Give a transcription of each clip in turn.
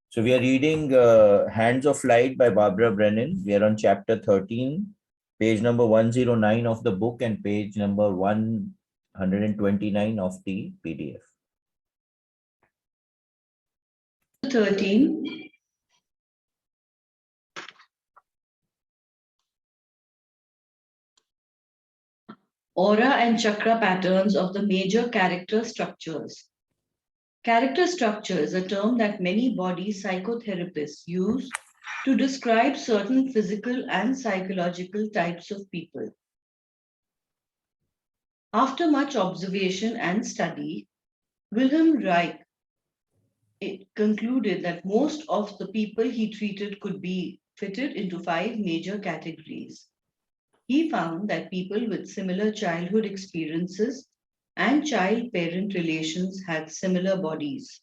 So we are reading Hands of Light by Barbara Brennan. We are on chapter 13, page number 109 of the book and page number 129 of the PDF. 13. Aura and chakra patterns of the major character structures. Character structure is a term that many body psychotherapists use to describe certain physical and psychological types of people. After much observation and study, Wilhelm Reich concluded that most of the people he treated could be fitted into 5 major categories. He found that people with similar childhood experiences and child-parent relations had similar bodies.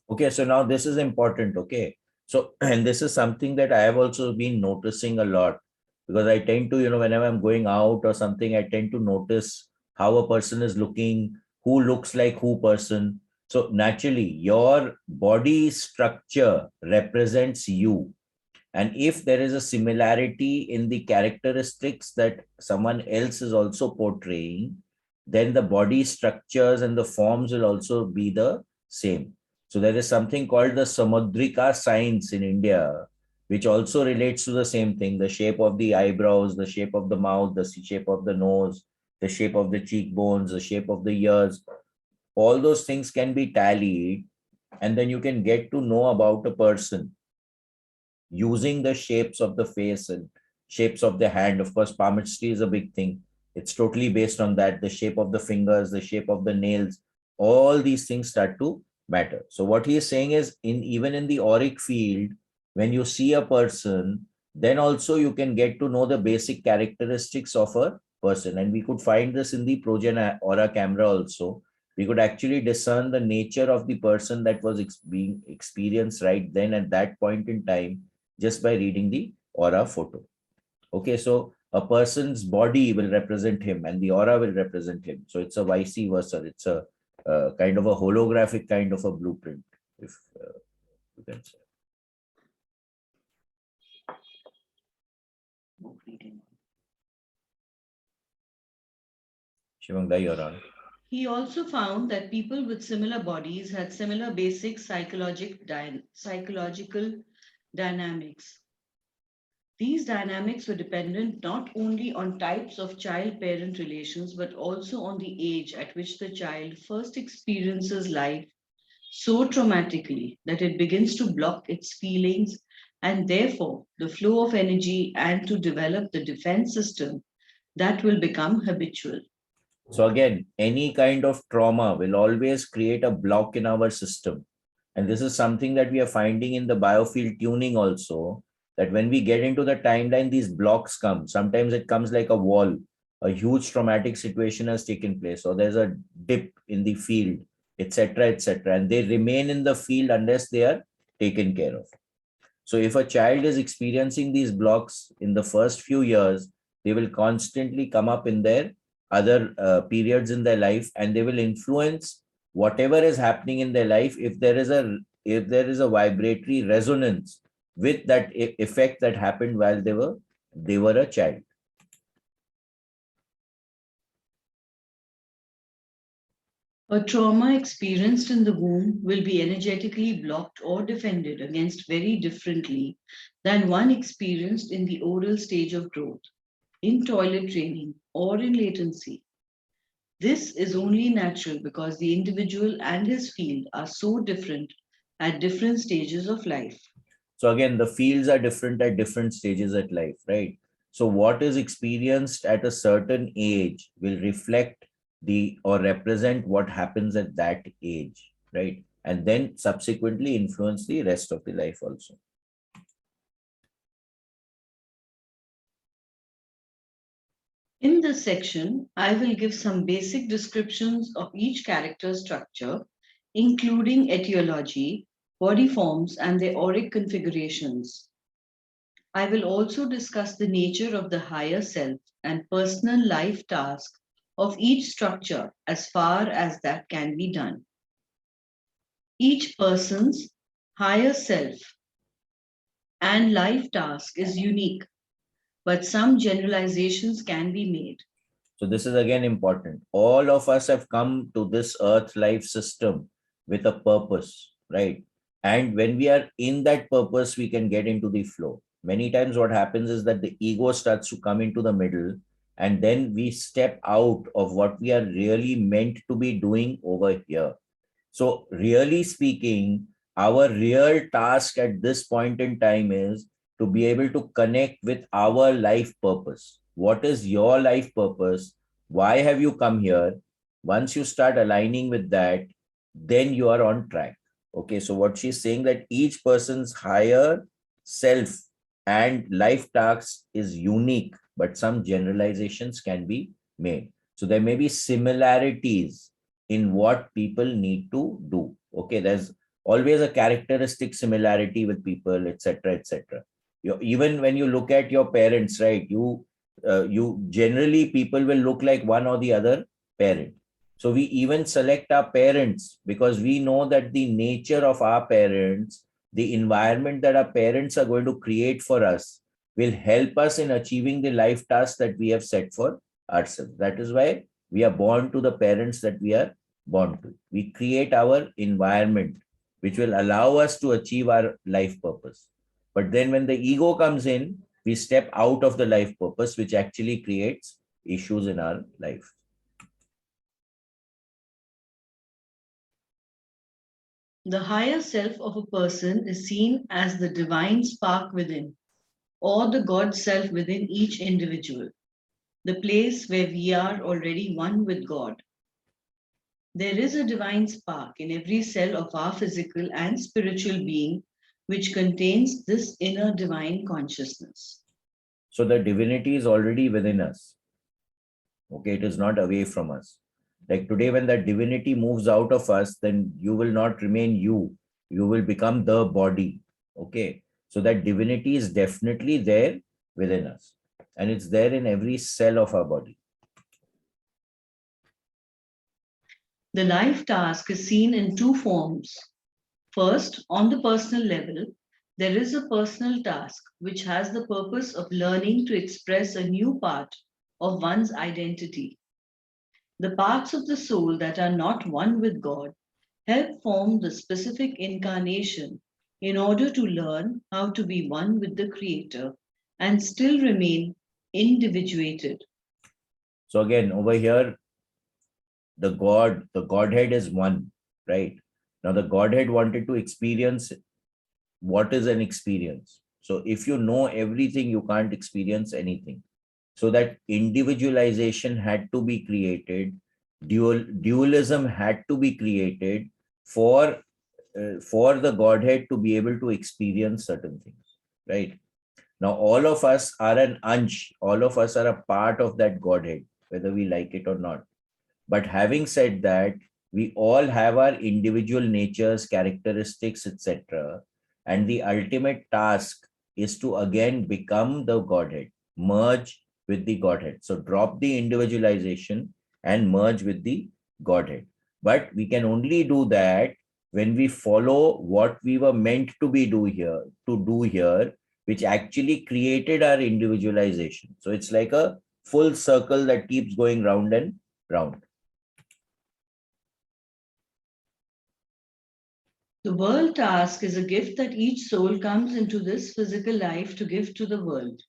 Okay, so now this is important, okay? So, and this is something that I have also been noticing a lot, because I tend to, whenever I'm going out or something, I tend to notice how a person is looking, who looks like who person. So naturally, your body structure represents you. And if there is a similarity in the characteristics that someone else is also portraying, then the body structures and the forms will also be the same. So there is something called the Samudrika science in India, which also relates to the same thing: the shape of the eyebrows, the shape of the mouth, the shape of the nose, the shape of the cheekbones, the shape of the ears. All those things can be tallied, and then you can get to know about a person using the shapes of the face and shapes of the hand. Of course, palmistry is a big thing. It's totally based on that. The shape of the fingers, the shape of the nails, all these things start to matter. So what he is saying is, even in the auric field, when you see a person, then also you can get to know the basic characteristics of a person. And we could find this in the Progen aura camera also. We could actually discern the nature of the person that was being experienced right then at that point in time, just by reading the aura photo. Okay, so a person's body will represent him and the aura will represent him. So it's a vice versa. It's a kind of a holographic kind of a blueprint, if you can say. Shivangda, you're on. He also found that people with similar bodies had similar basic psychological dynamics. These dynamics were dependent not only on types of child-parent relations, but also on the age at which the child first experiences life so traumatically that it begins to block its feelings and therefore the flow of energy, and to develop the defense system that will become habitual. So again, any kind of trauma will always create a block in our system. And this is something that we are finding in the biofield tuning also, that when we get into the timeline, these blocks come. Sometimes it comes like a wall. A huge traumatic situation has taken place, or there's a dip in the field, etc., etc. And they remain in the field unless they are taken care of. So if a child is experiencing these blocks in the first few years, they will constantly come up in their other periods in their life, and they will influence whatever is happening in their life if there is a vibratory resonance with that effect that happened while they were a child. A trauma experienced in the womb will be energetically blocked or defended against very differently than one experienced in the oral stage of growth, in toilet training, or in latency. This is only natural because the individual and his field are so different at different stages of life. So again, the fields are different at different stages of life, right? So what is experienced at a certain age will reflect or represent what happens at that age, right? And then subsequently influence the rest of the life also. In this section, I will give some basic descriptions of each character structure, including etiology, body forms, and their auric configurations. I will also discuss the nature of the higher self and personal life task of each structure as far as that can be done. Each person's higher self and life task is unique, but some generalizations can be made. So this is again important. All of us have come to this earth life system with a purpose, right? And when we are in that purpose, we can get into the flow. Many times what happens is that the ego starts to come into the middle, and then we step out of what we are really meant to be doing over here. So really speaking, our real task at this point in time is to be able to connect with our life purpose. What is your life purpose? Why have you come here? Once you start aligning with that, then you are on track. Okay, so what she's saying that each person's higher self and life task is unique, but some generalizations can be made. So there may be similarities in what people need to do. Okay, there's always a characteristic similarity with people, etc., etc. Even when you look at your parents, right? You generally people will look like one or the other parent. So we even select our parents because we know that the nature of our parents, the environment that our parents are going to create for us, will help us in achieving the life task that we have set for ourselves. That is why we are born to the parents that we are born to. We create our environment, which will allow us to achieve our life purpose. But then when the ego comes in, we step out of the life purpose, which actually creates issues in our life. The higher self of a person is seen as the divine spark within, or the God self within each individual, the place where we are already one with God. There is a divine spark in every cell of our physical and spiritual being, which contains this inner divine consciousness. So the divinity is already within us. Okay, it is not away from us. Like today, when that divinity moves out of us, then you will not remain you. You will become the body. Okay, so that divinity is definitely there within us, and it's there in every cell of our body. The life task is seen in two forms. First, on the personal level, there is a personal task which has the purpose of learning to express a new part of one's identity. The parts of the soul that are not one with God help form the specific incarnation in order to learn how to be one with the Creator and still remain individuated. So again, over here, the Godhead is one, right? Now the Godhead wanted to experience what is an experience. So if you know everything, you can't experience anything. So that individualization had to be created, dualism had to be created for the Godhead to be able to experience certain things, right? Now all of us are an ansh, all of us are a part of that Godhead, whether we like it or not. But having said that, we all have our individual natures, characteristics, etc. And the ultimate task is to again become the Godhead, merge with the Godhead. So drop the individualization and merge with the Godhead. But we can only do that when we follow what we were meant to do here, which actually created our individualization. So it's like a full circle that keeps going round and round. The world task is a gift that each soul comes into this physical life to give to the world.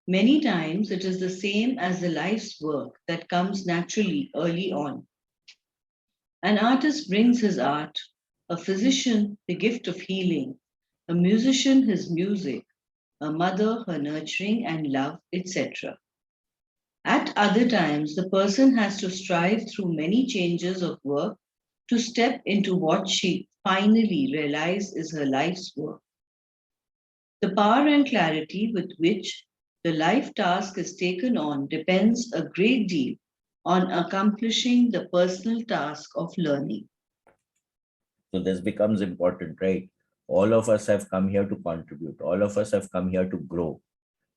Many times it is the same as the life's work that comes naturally early on. An artist brings his art, a physician the gift of healing, a musician his music, a mother her nurturing and love, etc. At other times, the person has to strive through many changes of work to step into what she finally realizes is her life's work. The power and clarity with which the life task is taken on depends a great deal on accomplishing the personal task of learning. So this becomes important, right? All of us have come here to contribute. All of us have come here to grow.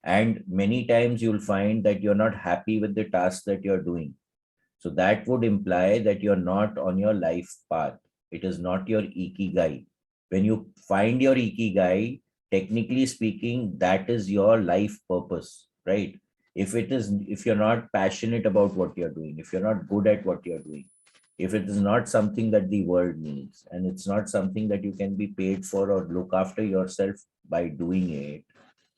And many times you'll find that you're not happy with the task that you're doing. So that would imply that you're not on your life path. It is not your ikigai. When you find your ikigai, technically speaking, that is your life purpose, right? If you're not passionate about what you're doing, if you're not good at what you're doing, if it is not something that the world needs, and it's not something that you can be paid for or look after yourself by doing it,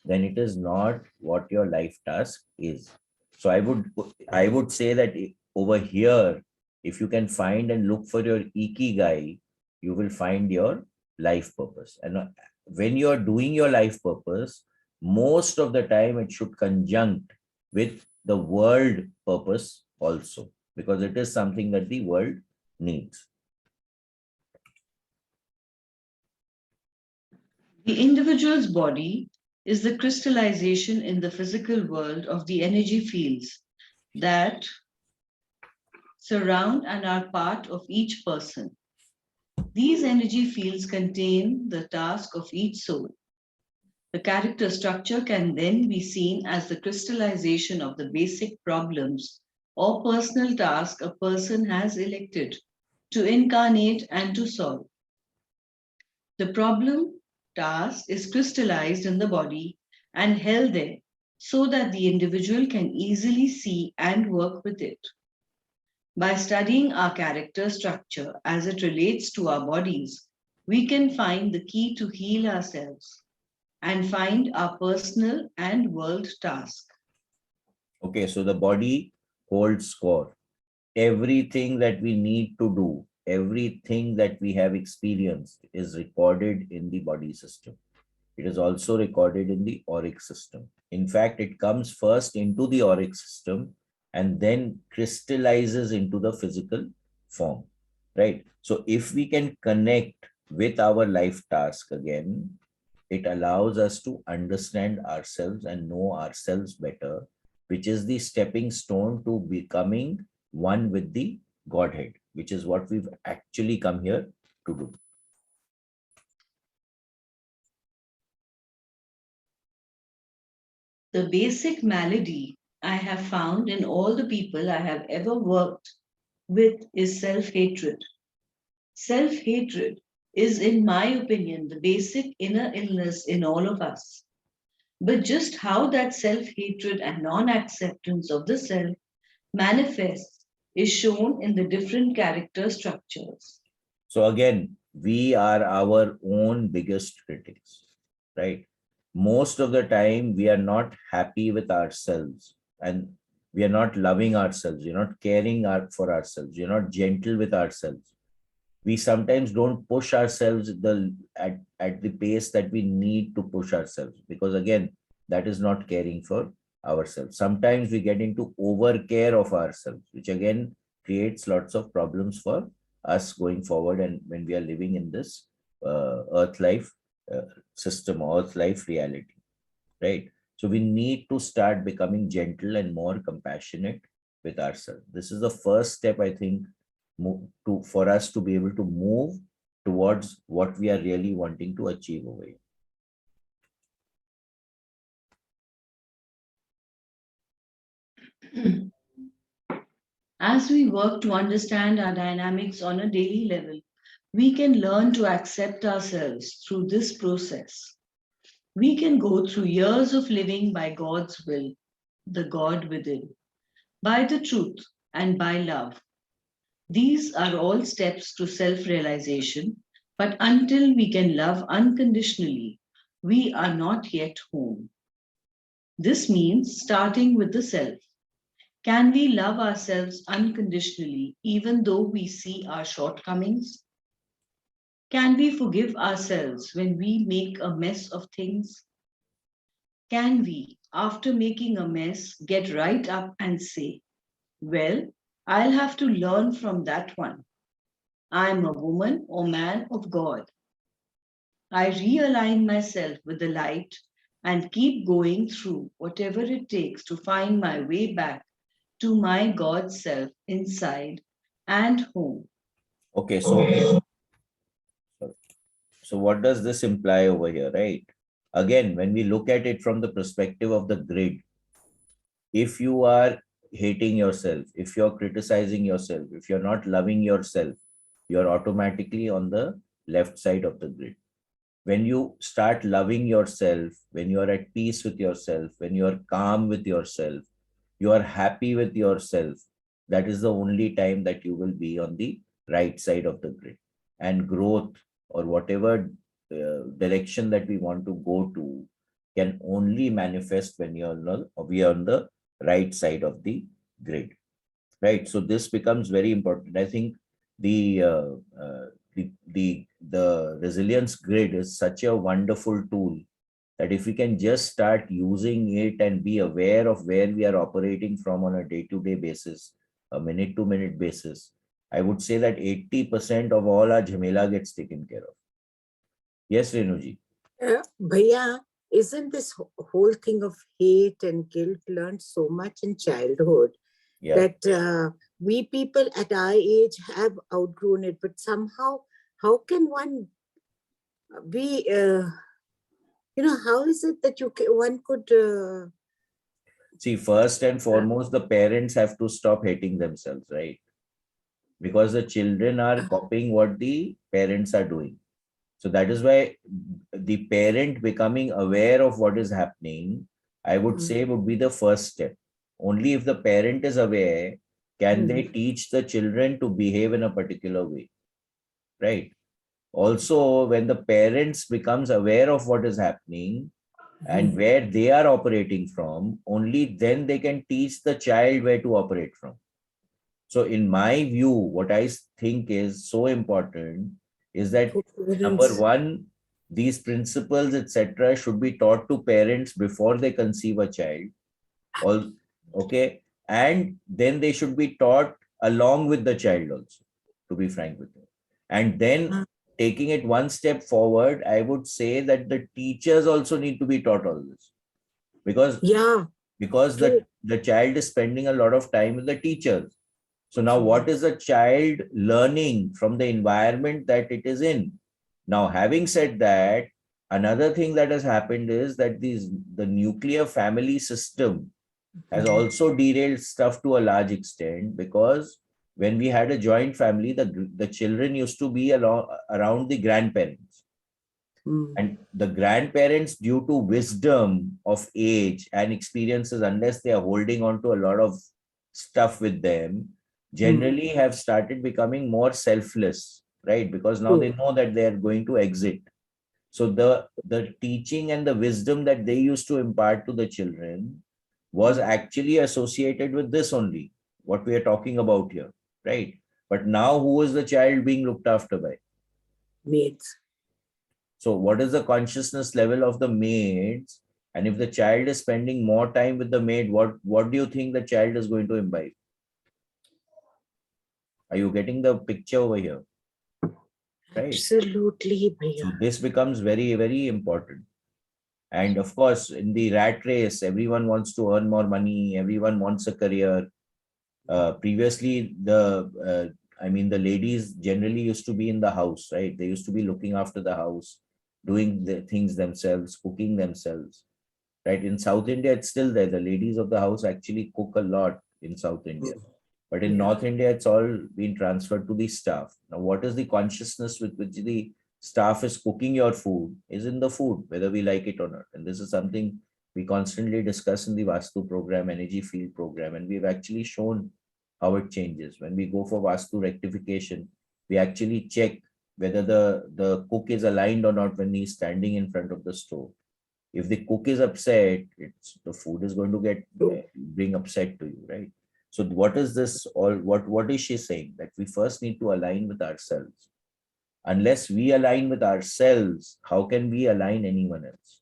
then it is not what your life task is. So I would say that over here, if you can find and look for your ikigai, you will find your life purpose. And when you are doing your life purpose, most of the time it should conjunct with the world purpose also, because it is something that the world needs. The individual's body is the crystallization in the physical world of the energy fields that surround and are part of each person. These energy fields contain the task of each soul. The character structure can then be seen as the crystallization of the basic problems or personal task a person has elected to incarnate and to solve. The problem task is crystallized in the body and held there so that the individual can easily see and work with it. By studying our character structure as it relates to our bodies, we can find the key to heal ourselves and find our personal and world task. Okay, so the body holds score. Everything that we need to do, everything that we have experienced is recorded in the body system. It is also recorded in the auric system. In fact, it comes first into the auric system and then crystallizes into the physical form, right? So if we can connect with our life task again, it allows us to understand ourselves and know ourselves better, which is the stepping stone to becoming one with the Godhead, which is what we've actually come here to do. The basic malady I have found in all the people I have ever worked with is self hatred. Self hatred is, in my opinion, the basic inner illness in all of us. But just how that self hatred and non acceptance of the self manifests is shown in the different character structures. So again, we are our own biggest critics, right? Most of the time, we are not happy with ourselves and we are not loving ourselves. We're not caring for ourselves. We're not gentle with ourselves. We sometimes don't push ourselves at the pace that we need to push ourselves, because again, that is not caring for ourselves. Sometimes we get into over care of ourselves, which again creates lots of problems for us going forward, and when we are living in this earth life uh, system, earth life reality, right? So we need to start becoming gentle and more compassionate with ourselves. This is the first step, I think, for us to be able to move towards what we are really wanting to achieve over here. As we work to understand our dynamics on a daily level, we can learn to accept ourselves through this process. We can go through years of living by God's will, the God within, by the truth, and by love. These are all steps to self realization, but until we can love unconditionally, we are not yet home. This means starting with the self. Can we love ourselves unconditionally even though we see our shortcomings? Can we forgive ourselves when we make a mess of things? Can we, after making a mess, get right up and say, well, I'll have to learn from that one. I'm a woman or man of God. I realign myself with the light and keep going through whatever it takes to find my way back to my God self inside and home. Okay, so what does this imply over here, right? Again, when we look at it from the perspective of the grid, if you are hating yourself, if you're criticizing yourself, if you're not loving yourself, you're automatically on the left side of the grid. When you start loving yourself, when you are at peace with yourself, when you are calm with yourself, you are happy with yourself, that is the only time that you will be on the right side of the grid. And growth, or whatever direction that we want to go to, can only manifest when we are on the right side of the grid, right? So this becomes very important. I think the uh, uh, the resilience grid is such a wonderful tool that if we can just start using it and be aware of where we are operating from on a day-to-day basis, a minute-to-minute basis, I would say that 80% of all our jhamela gets taken care of. Yes, Renuji. Bhaiya, isn't this whole thing of hate and guilt learned so much in childhood Yeah. that we people at our age have outgrown it, but somehow, how can one be, how is it that one could... See, first and foremost, the parents have to stop hating themselves, right? Because the children are copying what the parents are doing. So that is why the parent becoming aware of what is happening, I would say, would be the first step. Only if the parent is aware, can they teach the children to behave in a particular way, right? Also, when the parents becomes aware of what is happening and where they are operating from, only then they can teach the child where to operate from. So in my view, what I think is so important is that number one, these principles, etc., should be taught to parents before they conceive a child. All okay, and then they should be taught along with the child also, to be frank with you. And then taking it one step forward, I would say that the teachers also need to be taught all this, because the child is spending a lot of time with the teachers. So now what is the child learning from the environment that it is in? Now, having said that, another thing that has happened is that the nuclear family system has also derailed stuff to a large extent, because when we had a joint family, the children used to be around the grandparents. And the grandparents, due to wisdom of age and experiences, unless they are holding on to a lot of stuff with them, generally have started becoming more selfless, right? Because now they know that they are going to exit. So the teaching and the wisdom that they used to impart to the children was actually associated with this only, what we are talking about here, right? But now who is the child being looked after by? Maids. So what is the consciousness level of the maids? And if the child is spending more time with the maid, what do you think the child is going to imbibe? Are you getting the picture over here? Right. Absolutely, Bhaiya. So this becomes very, very important. And of course, in the rat race, everyone wants to earn more money. Everyone wants a career. Previously, the ladies generally used to be in the house, right? They used to be looking after the house, doing the things themselves, cooking themselves, right? In South India, it's still there. The ladies of the house actually cook a lot in South India. But in North India, it's all been transferred to the staff. Now, what is the consciousness with which the staff is cooking your food is in the food, whether we like it or not. And this is something we constantly discuss in the Vastu program, energy field program, and we've actually shown how it changes. When we go for Vastu rectification, we actually check whether the cook is aligned or not when he's standing in front of the stove. If the cook is upset, the food is going to bring upset to you, right? So what is this all? What is she saying? That we first need to align with ourselves. Unless we align with ourselves, how can we align anyone else?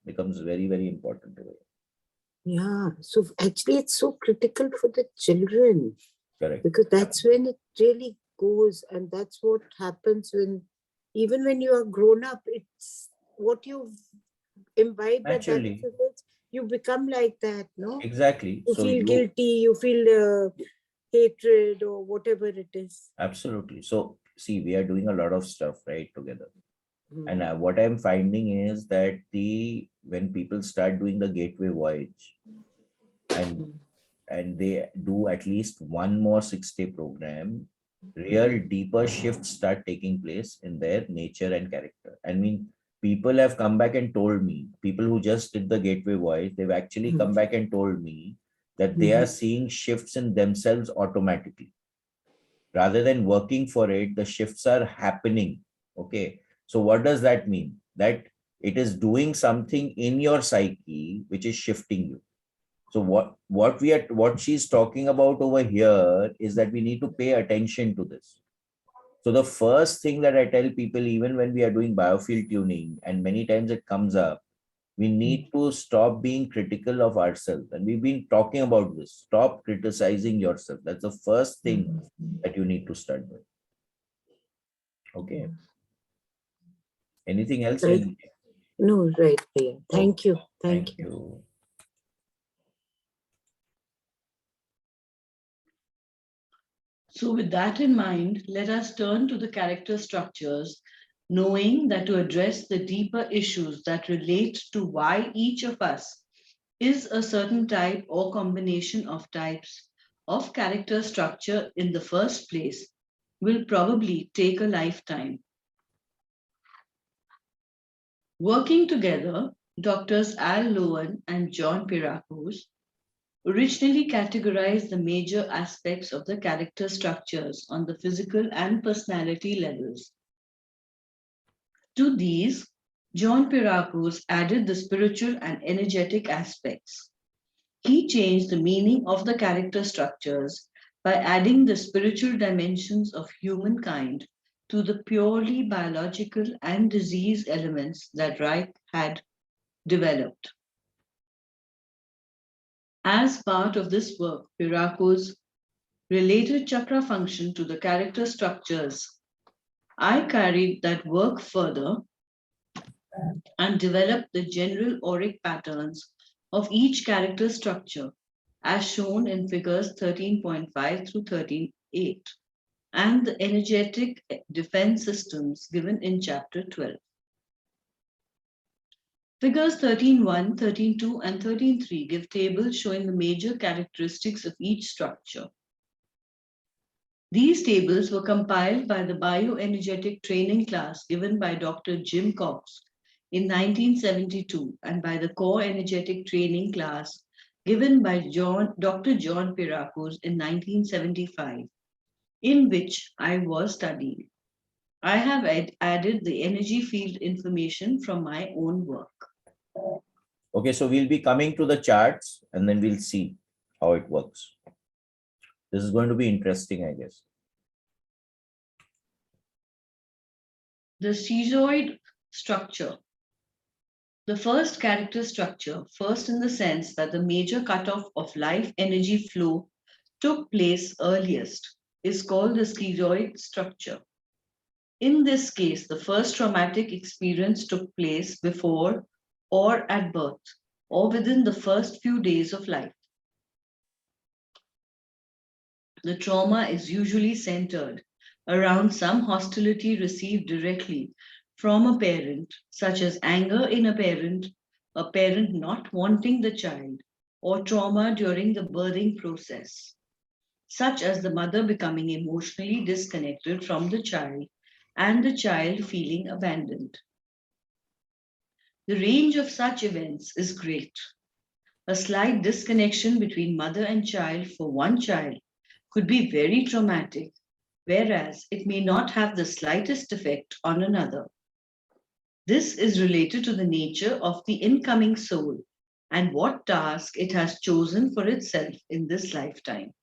Becomes very, very important to me. Yeah. So actually, it's so critical for the children. Correct. Because that's when it really goes, and that's what happens even when you are grown up, it's what you imbibe at that age, you become like that, no? Exactly. You feel guilty, you feel hatred or whatever it is. Absolutely. So see, we are doing a lot of stuff, right, together. And what I'm finding is that when people start doing the gateway voyage, and they do at least one more 6-day program, real deeper shifts start taking place in their nature and character. I mean, people have come back and told me, people who just did the gateway voice, they've actually come back and told me that they are seeing shifts in themselves automatically. Rather than working for it, the shifts are happening. Okay. So what does that mean? That it is doing something in your psyche which is shifting you. So what she's talking about over here is that we need to pay attention to this. So the first thing that I tell people, even when we are doing biofield tuning, and many times it comes up, we need to stop being critical of ourselves. And we've been talking about this. Stop criticizing yourself. That's the first thing that you need to start with. Okay. Anything else? Right. No, right. Thank you. Thank you. So with that in mind, let us turn to the character structures, knowing that to address the deeper issues that relate to why each of us is a certain type or combination of types of character structure in the first place will probably take a lifetime. Working together, Doctors Al Lowen and John Pirakos originally categorized the major aspects of the character structures on the physical and personality levels. To these, John Pirakos added the spiritual and energetic aspects. He changed the meaning of the character structures by adding the spiritual dimensions of humankind to the purely biological and disease elements that Reich had developed. As part of this work, Pirakos related chakra function to the character structures. I carried that work further and developed the general auric patterns of each character structure, as shown in figures 13.5 through 13.8, and the energetic defense systems given in chapter 12. Figures 13.1, 13.2, and 13.3 give tables showing the major characteristics of each structure. These tables were compiled by the bioenergetic training class given by Dr. Jim Cox in 1972 and by the core energetic training class given by Dr. John Pirakos in 1975, in which I was studying. I have added the energy field information from my own work. Okay, so we'll be coming to the charts and then we'll see how it works. This is going to be interesting, I guess. The skeloid structure. The first character structure, first in the sense that the major cutoff of life energy flow took place earliest, is called the skeloid structure. In this case, the first traumatic experience took place before or at birth, or within the first few days of life. The trauma is usually centered around some hostility received directly from a parent, such as anger in a parent not wanting the child, or trauma during the birthing process, such as the mother becoming emotionally disconnected from the child and the child feeling abandoned. The range of such events is great. A slight disconnection between mother and child for one child could be very traumatic, whereas it may not have the slightest effect on another. This is related to the nature of the incoming soul and what task it has chosen for itself in this lifetime.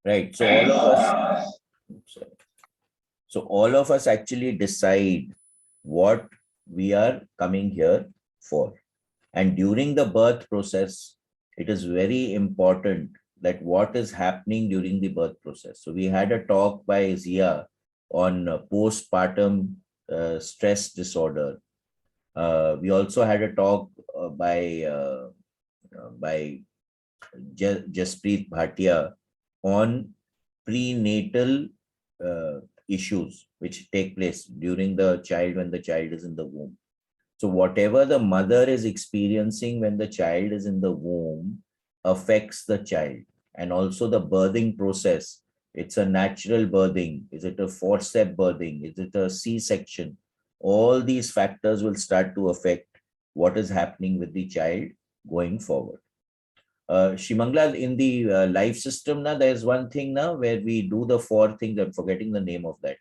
Right. So all of us actually decide what we are coming here for. And during the birth process, it is very important that what is happening during the birth process. So we had a talk by Zia on postpartum stress disorder. We also had a talk by Jaspreet Bhatia on prenatal issues which take place during the child when the child is in the womb. So whatever the mother is experiencing when the child is in the womb affects the child, and also the birthing process It's a natural birthing? Is it a forceps birthing? Is it a C-section? All these factors will start to affect what is happening with the child going forward. Shimangla, in the life system, now there's one thing now where we do the 4 things. I'm forgetting the name of that.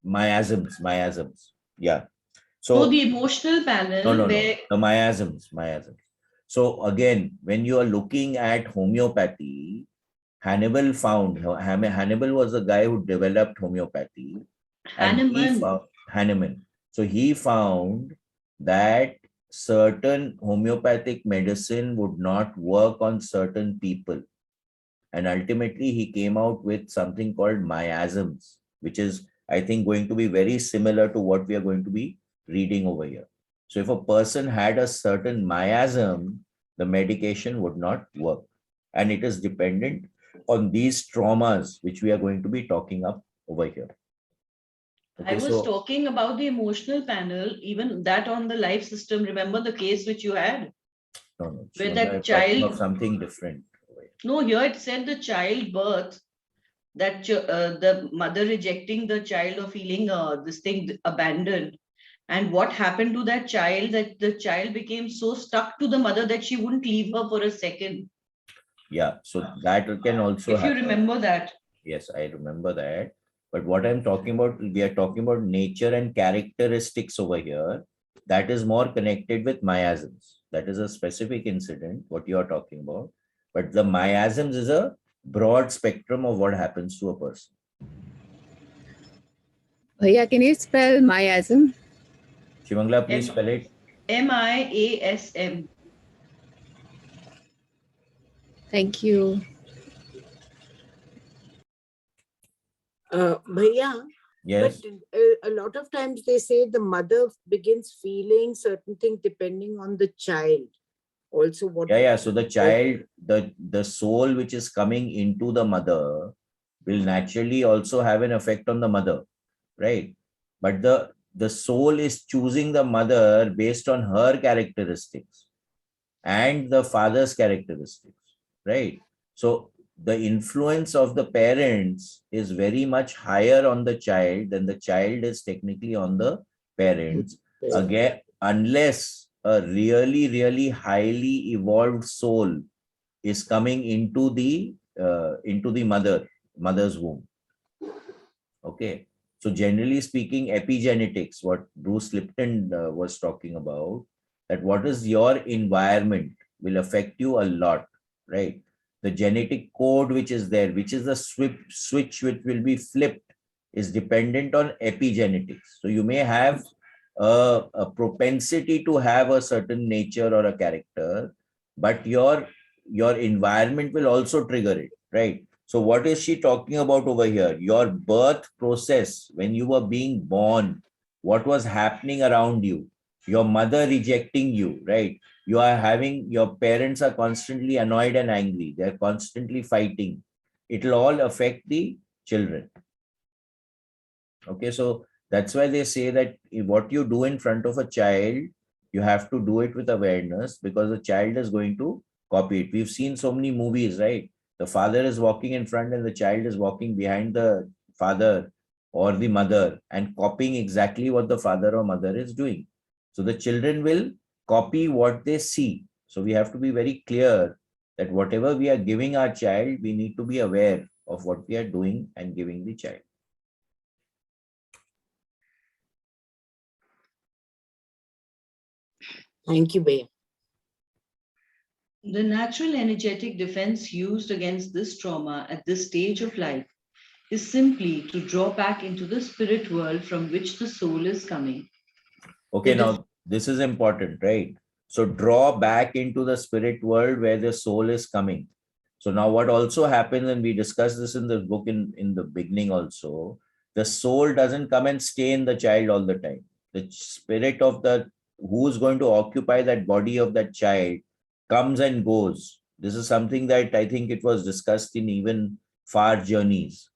Miasms. Yeah. So So the emotional panel no. where The miasms. So again, when you are looking at homeopathy, Hannibal was the guy who developed homeopathy, and he Hahnemann, found Hahnemann. So he found that certain homeopathic medicine would not work on certain people. And ultimately, he came out with something called miasms, which is, I think, going to be very similar to what we are going to be reading over here. So if a person had a certain miasm, the medication would not work. And it is dependent on these traumas, which we are going to be talking up over here. I Okay, was so talking about the emotional panel, even that on the life system. Remember the case which you had, no, where Shimanga, that I'm talking of child, something different. no, here it said the childbirth, that the mother rejecting the child or feeling this thing abandoned. And what happened to that child, that the child became so stuck to the mother that she wouldn't leave her for a second. Yeah, so that can also If you happen. remember that. Yes, I remember that. But what I'm talking about, we are talking about nature and characteristics over here. That is more connected with miasms. That is a specific incident, what you are talking about. But the miasms is a broad spectrum of what happens to a person. Yeah, can you spell miasm? Shimangla, please spell it. MIASM. Thank you. Bhaiya, Yes. but a lot of times they say the mother begins feeling certain things depending on the child. Also, what? Yeah. So the child, the soul which is coming into the mother will naturally also have an effect on the mother, right? But the soul is choosing the mother based on her characteristics and the father's characteristics, right? So the influence of the parents is very much higher on the child than the child is technically on the parents. Again, unless a really highly evolved soul is coming into the mother's womb. Okay. So generally speaking, epigenetics, what Bruce Lipton was talking about, that what is your environment will affect you a lot, right? The genetic code which is there, which is the switch which will be flipped, is dependent on epigenetics. So you may have a propensity to have a certain nature or a character, but your environment will also trigger it, right? So what is she talking about over here? Your birth process, when you were being born, what was happening around you? Your mother rejecting you, right? Your parents are constantly annoyed and angry. They're constantly fighting. It'll all affect the children. Okay, so that's why they say that what you do in front of a child, you have to do it with awareness, because the child is going to copy it. We've seen so many movies, right? The father is walking in front and the child is walking behind the father or the mother and copying exactly what the father or mother is doing. So the children will copy what they see. So we have to be very clear that whatever we are giving our child, we need to be aware of what we are doing and giving the child. Thank you, Bhaiya. The natural energetic defense used against this trauma at this stage of life is simply to draw back into the spirit world from which the soul is coming. Okay, now this is important, right? So draw back into the spirit world where the soul is coming. So now what also happens, and we discussed this in the book in the beginning also, the soul doesn't come and stay in the child all the time. The spirit of the who's going to occupy that body of that child comes and goes. This is something that I think it was discussed in even far journeys.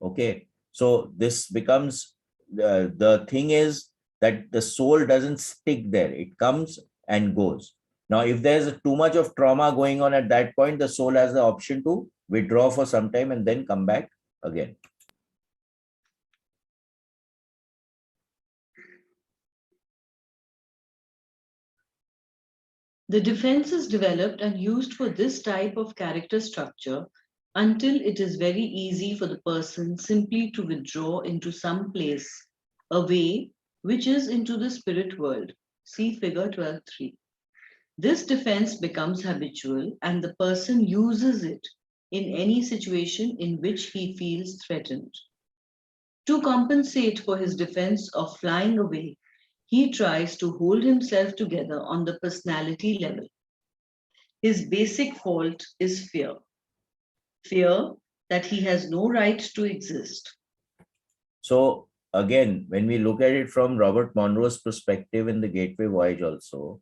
Okay, so this becomes the thing is that the soul doesn't stick there, it comes and goes. Now, if there's too much of trauma going on at that point, the soul has the option to withdraw for some time and then come back again. The defense is developed and used for this type of character structure until it is very easy for the person simply to withdraw into some place away, which is into the spirit world. See figure 12.3. This defense becomes habitual and the person uses it in any situation in which he feels threatened. To compensate for his defense of flying away, he tries to hold himself together on the personality level. His basic fault is fear. Fear that he has no right to exist. So again, when we look at it from Robert Monroe's perspective in the Gateway Voyage also,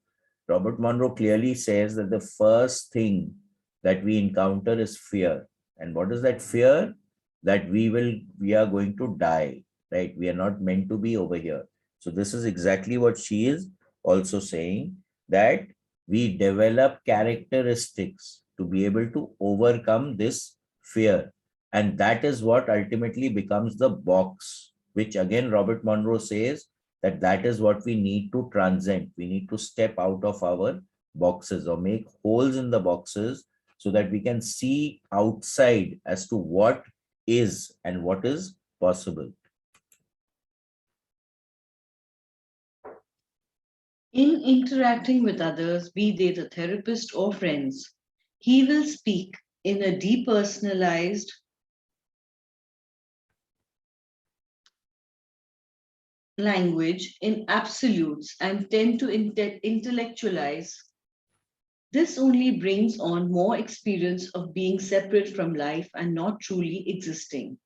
Robert Monroe clearly says that the first thing that we encounter is fear. And what is that fear? That we are going to die, right? We are not meant to be over here. So this is exactly what she is also saying, that we develop characteristics to be able to overcome this fear. And that is what ultimately becomes the box, which again, Robert Monroe says that is what we need to transcend. We need to step out of our boxes or make holes in the boxes so that we can see outside as to what is and what is possible. In interacting with others, be they the therapist or friends, he will speak in a depersonalized language in absolutes and tend to intellectualize. This only brings on more experience of being separate from life and not truly existing.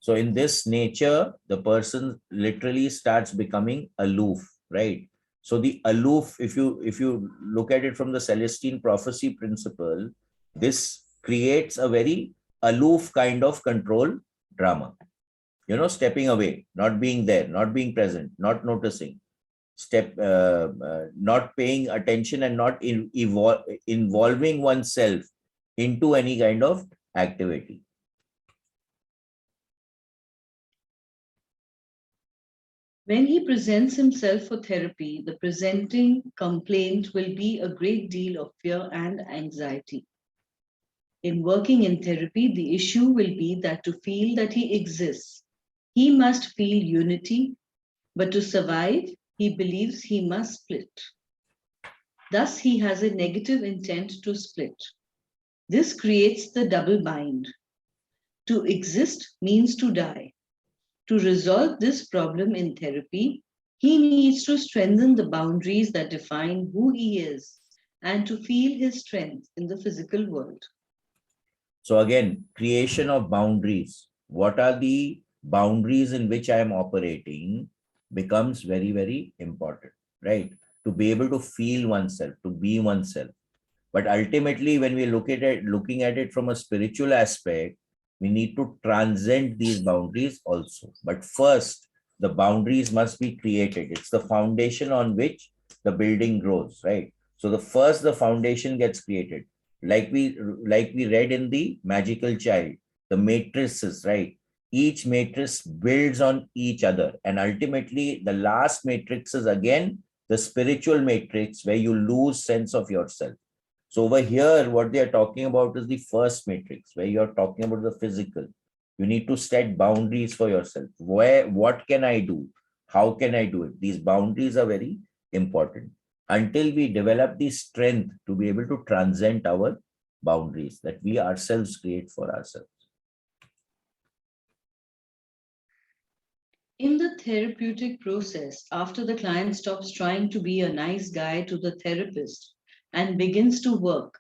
So in this nature, the person literally starts becoming aloof, right? So the aloof, if you look at it from the Celestine prophecy principle, this creates a very aloof kind of control drama. Stepping away, not being there, not being present, not noticing, not paying attention and not involving oneself into any kind of activity. When he presents himself for therapy, the presenting complaint will be a great deal of fear and anxiety. In working in therapy, the issue will be that to feel that he exists, he must feel unity, but to survive, he believes he must split. Thus, he has a negative intent to split. This creates the double bind. To exist means to die. To resolve this problem in therapy, he needs to strengthen the boundaries that define who he is and to feel his strength in the physical world. So again, creation of boundaries. What are the boundaries in which I am operating becomes very, very important, right? To be able to feel oneself, to be oneself. But ultimately, when we looking at it from a spiritual aspect, we need to transcend these boundaries also. But first, the boundaries must be created. It's the foundation on which the building grows, right? So the foundation gets created. Like we read in the Magical Child, the matrices, right? Each matrix builds on each other. And ultimately, the last matrix is again the spiritual matrix where you lose sense of yourself. So over here, what they are talking about is the first matrix, where you're talking about the physical. You need to set boundaries for yourself. What can I do? How can I do it? These boundaries are very important. Until we develop the strength to be able to transcend our boundaries that we ourselves create for ourselves. In the therapeutic process, after the client stops trying to be a nice guy to the therapist and begins to work,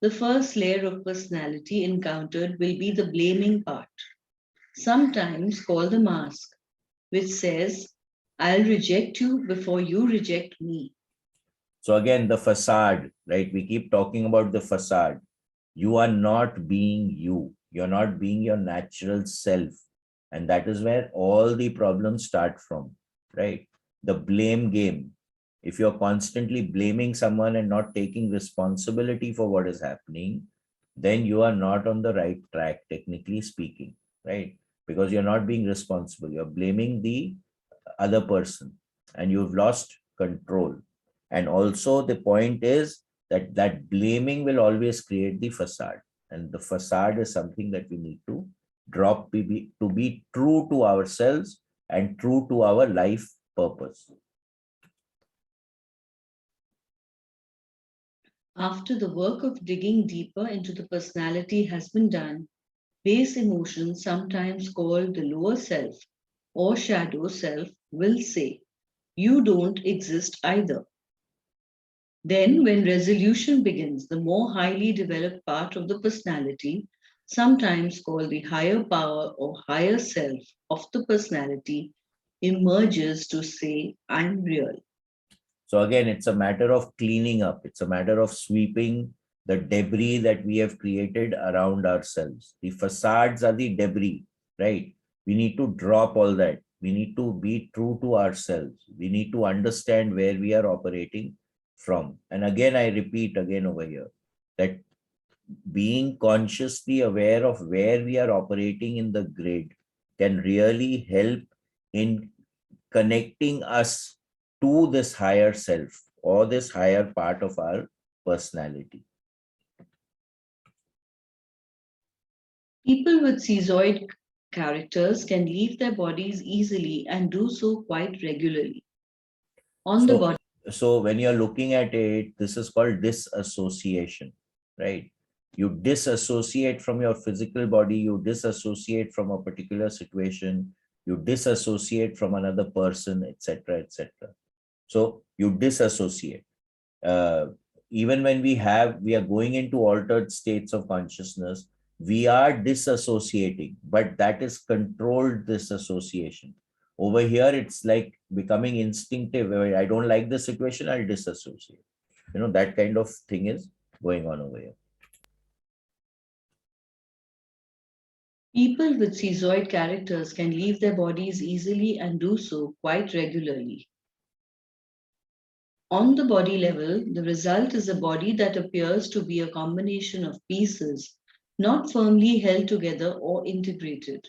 the first layer of personality encountered will be the blaming part, sometimes called the mask, which says, I'll reject you before you reject me. So again, the facade, right? We keep talking about the facade. You are not being you. You're not being your natural self. And that is where all the problems start from, right? The blame game. if you're constantly blaming someone and not taking responsibility for what is happening, then you are not on the right track, technically speaking, right? Because you're not being responsible. You're blaming the other person and you've lost control. And also the point is that blaming will always create the facade. And the facade is something that we need to drop to be true to ourselves and true to our life purpose. After the work of digging deeper into the personality has been done, base emotions, sometimes called the lower self or shadow self, will say, "You don't exist either." Then, when resolution begins, the more highly developed part of the personality, sometimes called the higher power or higher self of the personality, emerges to say, "I'm real." So again, it's a matter of cleaning up. It's a matter of sweeping the debris that we have created around ourselves. The facades are the debris, right? We need to drop all that. We need to be true to ourselves. We need to understand where we are operating from. And again, I repeat again over here that being consciously aware of where we are operating in the grid can really help in connecting us to this higher self or this higher part of our personality. People with schizoid characters can leave their bodies easily and do so quite regularly. On the body, So when you're looking at it, this is called disassociation, right? You disassociate from your physical body, you disassociate from a particular situation, you disassociate from another person, etc., etc. So you disassociate. Even when we are going into altered states of consciousness, we are disassociating, but that is controlled disassociation. Over here, it's like becoming instinctive. I don't like the situation, I'll disassociate. That kind of thing is going on over here. people with schizoid characters can leave their bodies easily and do so quite regularly. On the body level, the result is a body that appears to be a combination of pieces, not firmly held together or integrated.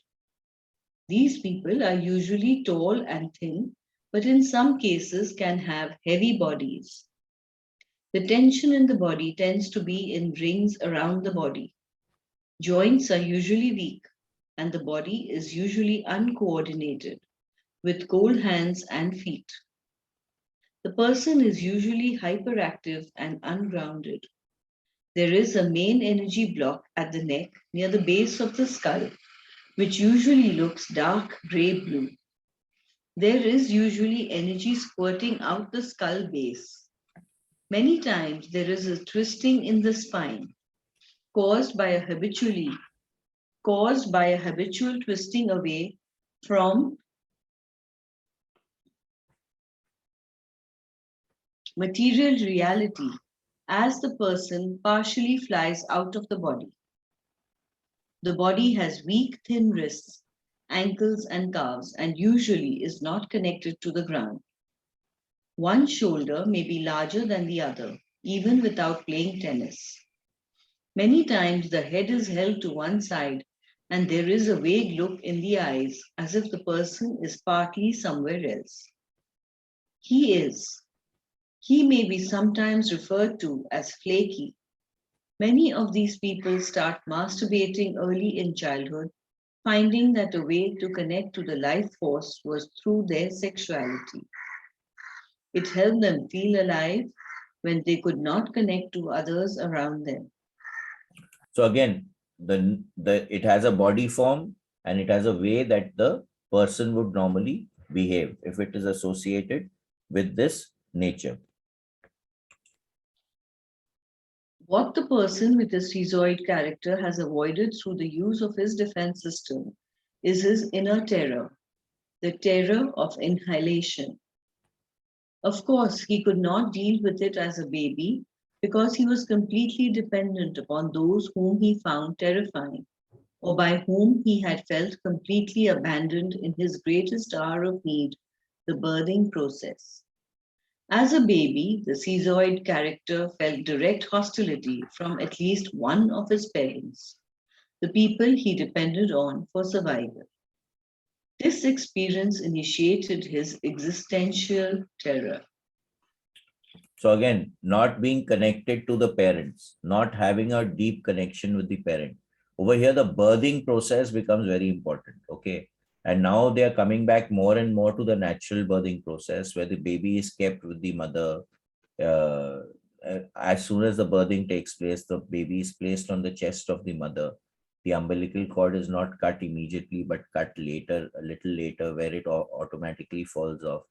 These people are usually tall and thin, but in some cases can have heavy bodies. The tension in the body tends to be in rings around the body. Joints are usually weak, and the body is usually uncoordinated, with cold hands and feet. The person is usually hyperactive and ungrounded. There is a main energy block at the neck near the base of the skull, which usually looks dark grey-blue. There is usually energy squirting out the skull base. Many times there is a twisting in the spine caused by a habitual twisting away from material reality as the person partially flies out of the body. The body has weak, thin wrists, ankles, and calves, and usually is not connected to the ground. One shoulder may be larger than the other, even without playing tennis. Many times the head is held to one side, and there is a vague look in the eyes as if the person is partly somewhere else. He may be sometimes referred to as flaky. Many of these people start masturbating early in childhood, finding that a way to connect to the life force was through their sexuality. It helped them feel alive when they could not connect to others around them. So again, it has a body form and it has a way that the person would normally behave if it is associated with this nature. What the person with a schizoid character has avoided through the use of his defense system is his inner terror, the terror of inhalation. Of course, he could not deal with it as a baby because he was completely dependent upon those whom he found terrifying or by whom he had felt completely abandoned in his greatest hour of need, the birthing process. As a baby, the schizoid character felt direct hostility from at least one of his parents, the people he depended on for survival. This experience initiated his existential terror. So again, not being connected to the parents, not having a deep connection with the parent. Over here, the birthing process becomes very important. Okay. And now they are coming back more and more to the natural birthing process where the baby is kept with the mother. As soon as the birthing takes place, the baby is placed on the chest of the mother. The umbilical cord is not cut immediately, but cut later, a little later, where it automatically falls off.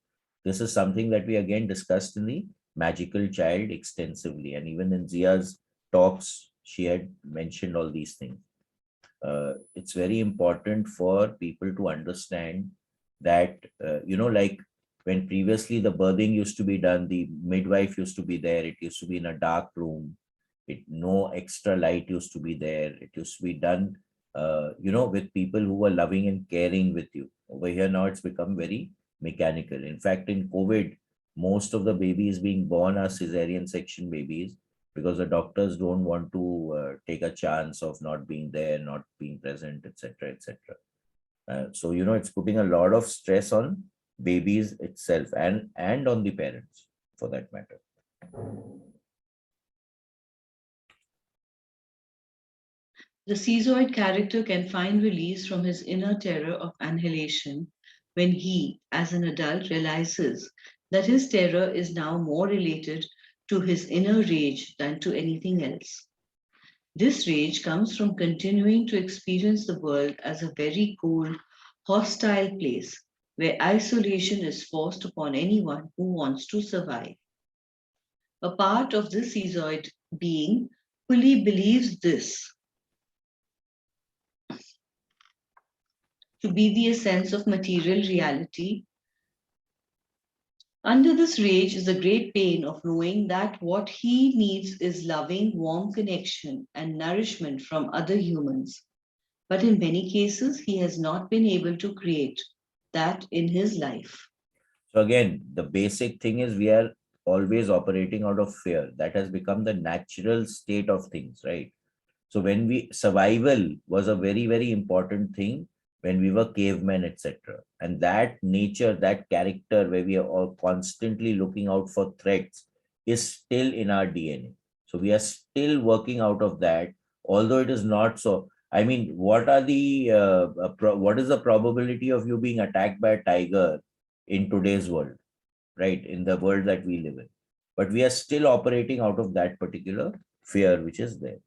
This is something that we again discussed in the magical child extensively. And even in Zia's talks, she had mentioned all these things. It's very important for people to understand that, like when previously the birthing used to be done, the midwife used to be there. It used to be in a dark room. No extra light used to be there. It used to be done, with people who were loving and caring with you. Over here now, it's become very mechanical. In fact, in COVID, most of the babies being born are cesarean section babies because the doctors don't want to take a chance of not being there, not being present, etc., etc. So it's putting a lot of stress on babies itself and on the parents for that matter. The schizoid character can find release from his inner terror of annihilation when he, as an adult, realizes that his terror is now more related to his inner rage than to anything else. This rage comes from continuing to experience the world as a very cold, hostile place where isolation is forced upon anyone who wants to survive. A part of this schizoid being fully believes this to be the essence of material reality. Under this rage is the great pain of knowing that what he needs is loving, warm connection and nourishment from other humans. But in many cases, he has not been able to create that in his life. So again, the basic thing is we are always operating out of fear. That has become the natural state of things, right? So when survival was a very, very important thing when we were cavemen, etc. And that nature, that character where we are all constantly looking out for threats is still in our DNA. So we are still working out of that, although it is not so. I mean, what is the probability of you being attacked by a tiger in today's world, right? In the world that we live in. But we are still operating out of that particular fear which is there.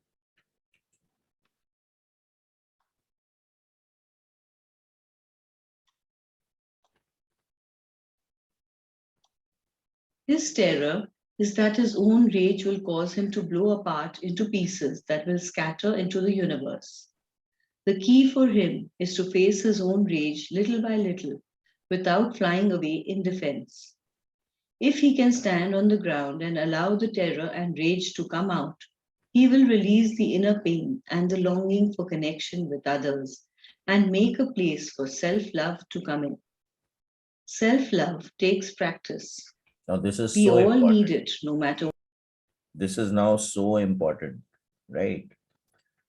His terror is that his own rage will cause him to blow apart into pieces that will scatter into the universe. The key for him is to face his own rage little by little without flying away in defense. If he can stand on the ground and allow the terror and rage to come out, he will release the inner pain and the longing for connection with others and make a place for self love to come in. Self love takes practice. Now, this is We so all need important. it, no matter. This is now so important, right?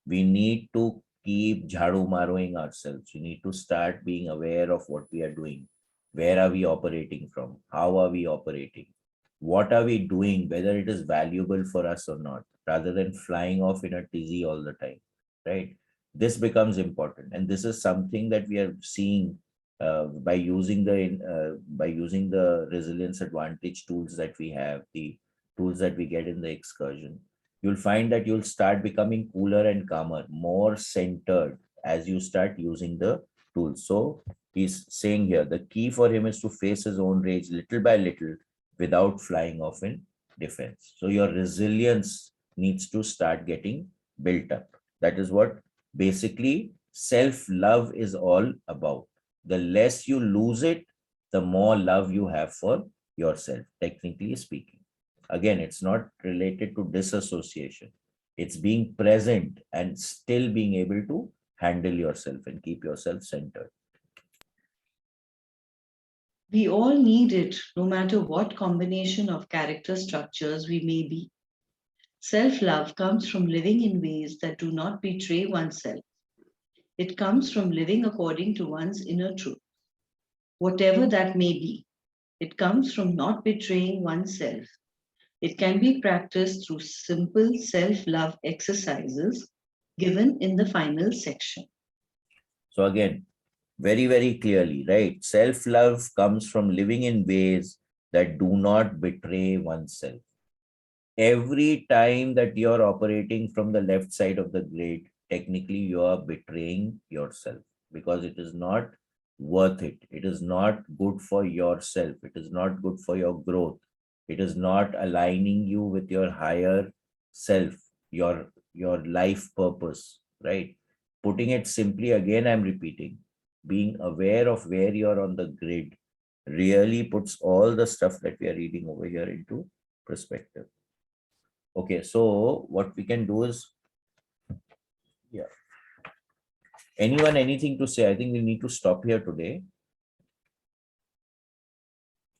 We need to keep jhadu maroing ourselves. We need to start being aware of what we are doing. Where are we operating from? How are we operating? What are we doing, whether it is valuable for us or not, rather than flying off in a tizzy all the time, right? This becomes important. And this is something that we are seeing by using the resilience advantage tools that we have, the tools that we get in the excursion. You'll find that you'll start becoming cooler and calmer, more centered as you start using the tools. So he's saying here the key for him is to face his own rage little by little without flying off in defense. So your resilience needs to start getting built up. That is what basically self-love is all about. The less you lose it, the more love you have for yourself, technically speaking. Again, it's not related to disassociation. It's being present and still being able to handle yourself and keep yourself centered. We all need it, no matter what combination of character structures we may be. Self-love comes from living in ways that do not betray oneself. It comes from living according to one's inner truth, whatever that may be. It comes from not betraying oneself. It can be practiced through simple self-love exercises given in the final section. So again, very, very clearly, right? Self-love comes from living in ways that do not betray oneself. Every time that you're operating from the left side of the grid, technically you are betraying yourself because it is not worth it. It is not good for yourself. It is not good for your growth. It is not aligning you with your higher self, your life purpose, right? Putting it simply, again, I'm repeating, being aware of where you're on the grid really puts all the stuff that we are reading over here into perspective. Okay, so what we can do is, yeah. Anyone, anything to say? I think we need to stop here today.